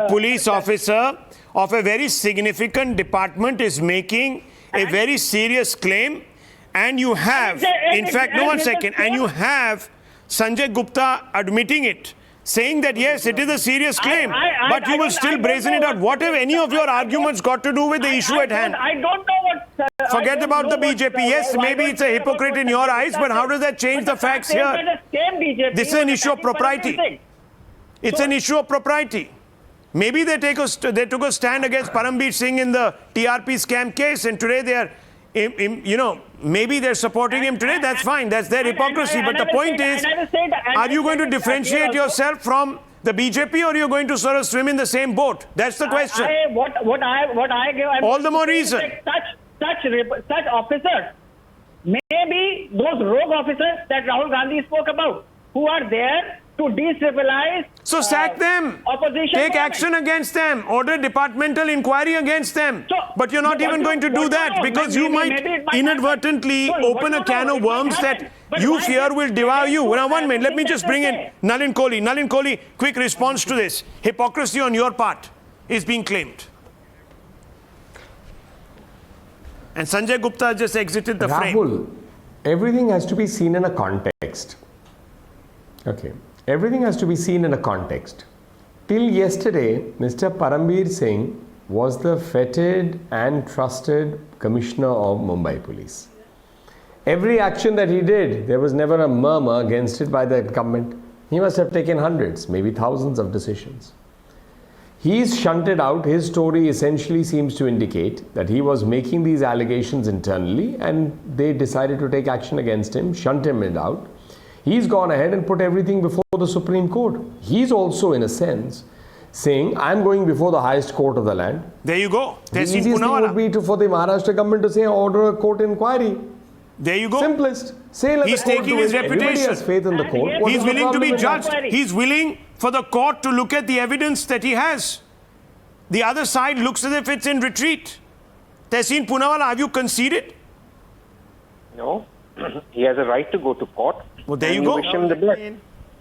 Speaker 1: police officer of a very significant department is making a very serious claim, and you have, in fact, no, 1 second, and you have Sanjay Gupta admitting it, saying that yes, it is a serious claim, but you will still brazen it out. What have any of your arguments got to do with the issue at hand?
Speaker 11: I don't know what.
Speaker 1: Forget about the BJP. Yes, maybe it's a hypocrite in your eyes, but how does that change the facts here? This is an issue of propriety. It's an issue of propriety. Maybe they took a stand against Parambir Singh in the TRP scam case, and today they are, maybe they're supporting him today. That's fine. That's their hypocrisy. But the point is, are you going to differentiate yourself from the BJP, or you're going to sort of swim in the same boat? That's the question. All the more reason.
Speaker 11: Such officers, maybe those rogue officers that Rahul Gandhi spoke about, who are there to destabilize.
Speaker 1: So sack them.
Speaker 11: Opposition.
Speaker 1: Take action against them. Order departmental inquiry against them. But you're not even going to do that because you might inadvertently open a can of worms that you fear will devour you. Now, 1 minute. Let me just bring in Nalin Kohli. Nalin Kohli, quick response to this. Hypocrisy on your part is being claimed. And Sanjay Gupta just exited the frame.
Speaker 5: Rahul, everything has to be seen in a context. Okay. Everything has to be seen in a context. Till yesterday, Mr. Parambir Singh was the feted and trusted Commissioner of Mumbai Police. Every action that he did, there was never a murmur against it by the government. He must have taken hundreds, maybe thousands of decisions. He's shunted out. His story essentially seems to indicate that he was making these allegations internally and they decided to take action against him, shunt him out. He's gone ahead and put everything before the Supreme Court. He's also, in a sense, saying, I'm going before the highest court of the land.
Speaker 1: There you go.
Speaker 5: The easiest thing would be for the Maharashtra government to say, order a court inquiry.
Speaker 1: There you go.
Speaker 5: Simplest. Say, let
Speaker 1: He's
Speaker 5: the court
Speaker 1: taking
Speaker 5: do
Speaker 1: his
Speaker 5: it.
Speaker 1: reputation.
Speaker 5: Everybody has faith in the court.
Speaker 1: He's willing to be judged. He's willing for the court to look at the evidence that he has. The other side looks as if it's in retreat. Tehseen Poonawalla, have you conceded?
Speaker 4: No. He has a right to go to court.
Speaker 1: Well, there you go.
Speaker 4: Wish him the best.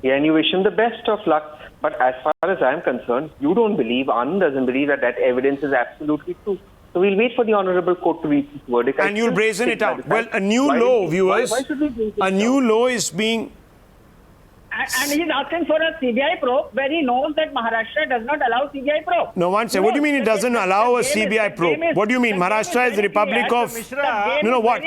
Speaker 4: Yeah, and you wish him the best of luck. But as far as I'm concerned, you don't believe, Anand doesn't believe that evidence is absolutely true. So we'll wait for the Honorable Court to reach its verdict.
Speaker 1: And you'll brazen it out. Well, a new law, viewers, a new law is being...
Speaker 11: And he's asking for a CBI probe where he knows that Maharashtra does not allow CBI probe.
Speaker 1: No, one second. What do you mean it doesn't allow a CBI probe? What do you mean? Maharashtra is the Republic of... No, what?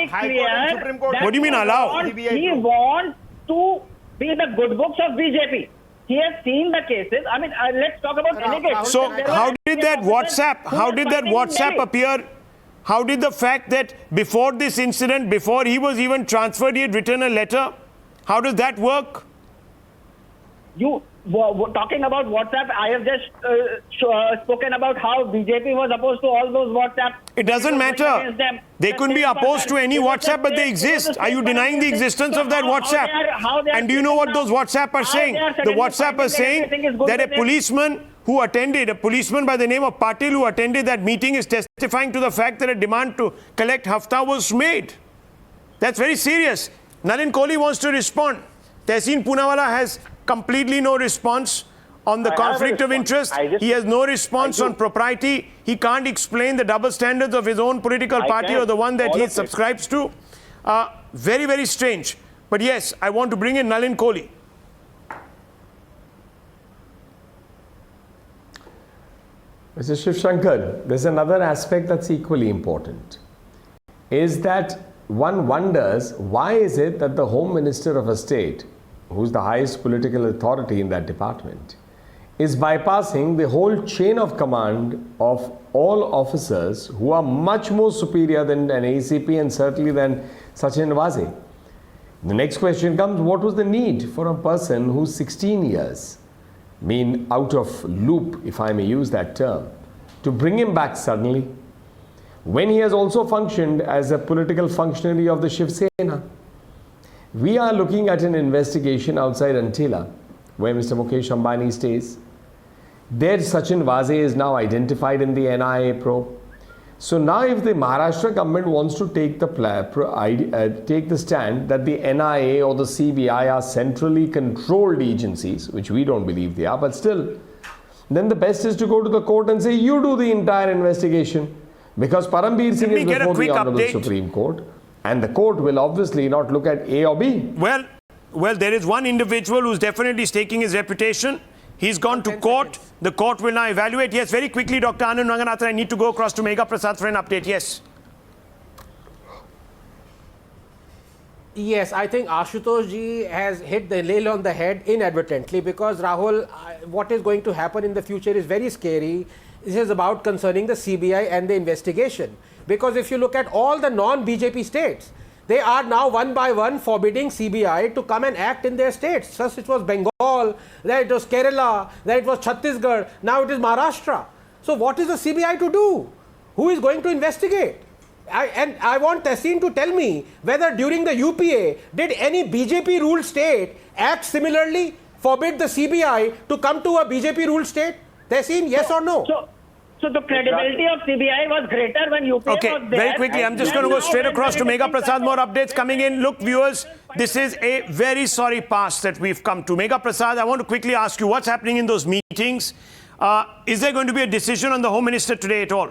Speaker 1: What do you mean allow?
Speaker 11: He wants to be the good books of BJP. He has seen the cases. I mean, let's talk about delegates.
Speaker 1: So how did that WhatsApp appear? How did the fact that before this incident, before he was even transferred, he had written a letter? How does that work?
Speaker 11: You talking about WhatsApp, I have just spoken about how BJP was opposed to all those WhatsApp.
Speaker 1: It doesn't matter. They couldn't be opposed to any WhatsApp, but they exist. Are you denying the existence of that WhatsApp? And do you know what those WhatsApp are saying? The WhatsApp are saying that a policeman by the name of Patil who attended that meeting is testifying to the fact that a demand to collect hafta was made. That's very serious. Nalin Kohli wants to respond. Tehseen Poonawalla has completely no response on the conflict of interest. He has no response on propriety. He can't explain the double standards of his own political party or the one that he subscribes to. Very, very strange. But yes, I want to bring in Nalin Kohli.
Speaker 5: Mr. Shiv Shankar, there's another aspect that's equally important. Is that one wonders, why is it that the Home Minister of a state, who's the highest political authority in that department, is bypassing the whole chain of command of all officers who are much more superior than an ACP and certainly than Sachin Waze. The next question comes, what was the need for a person who's 16 years, been out of loop, if I may use that term, to bring him back suddenly? when he has also functioned as a political functionary of the Shiv Sena. We are looking at an investigation outside Antila, where Mr. Mukesh Ambani stays. There Sachin Vaze is now identified in the NIA probe. So now if the Maharashtra government wants to take the stand that the NIA or the CBI are centrally controlled agencies, which we don't believe they are, but still, then the best is to go to the court and say, you do the entire investigation. Because Parambir Singh is before the Honorable Supreme Court. And the court will obviously not look at A or B.
Speaker 1: Well, there is one individual who's definitely staking his reputation. He's gone to court. The court will now evaluate. Yes, very quickly, Dr. Anand Ranganathan, I need to go across to Megha Prasad for an update. Yes.
Speaker 3: Yes, I think Ashutosh ji has hit the nail on the head inadvertently, because Rahul, what is going to happen in the future is very scary. This is about concerning the CBI and the investigation. Because if you look at all the non-BJP states, they are now one by one forbidding CBI to come and act in their states. First it was Bengal, then it was Kerala, then it was Chhattisgarh, now it is Maharashtra. So what is the CBI to do? Who is going to investigate? I want Tehseen to tell me whether during the UPA, did any BJP ruled state act similarly, forbid the CBI to come to a BJP ruled state? Tehseen, yes or no?
Speaker 11: So the credibility of CBI was greater when UPA was there.
Speaker 1: Okay, very quickly, I'm just going to go straight across to Megha Prasad. More updates coming in. Look, viewers, this is a very sorry pass that we've come to. Megha Prasad, I want to quickly ask you, what's happening in those meetings? Is there going to be a decision on the Home Minister today at all?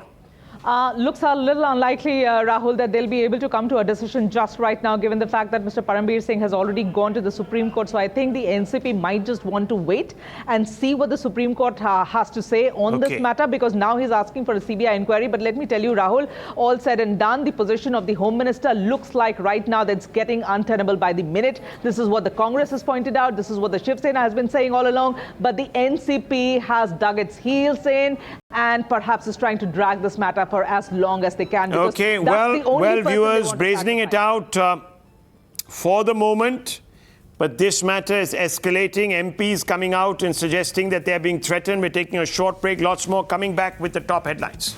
Speaker 6: Looks a little unlikely, Rahul, that they'll be able to come to a decision just right now, given the fact that Mr. Parambir Singh has already gone to the Supreme Court. So I think the NCP might just want to wait and see what the Supreme Court has to say on this matter, because now he's asking for a CBI inquiry. But let me tell you, Rahul, all said and done, the position of the Home Minister looks like right now that's getting untenable by the minute. This is what the Congress has pointed out. This is what the Shiv Sena has been saying all along. But the NCP has dug its heels in and perhaps is trying to drag this matter for as long as they can.
Speaker 1: Okay, well, viewers, brazening it out for the moment. But this matter is escalating. MPs coming out and suggesting that they're being threatened. We're taking a short break. Lots more coming back with the top headlines.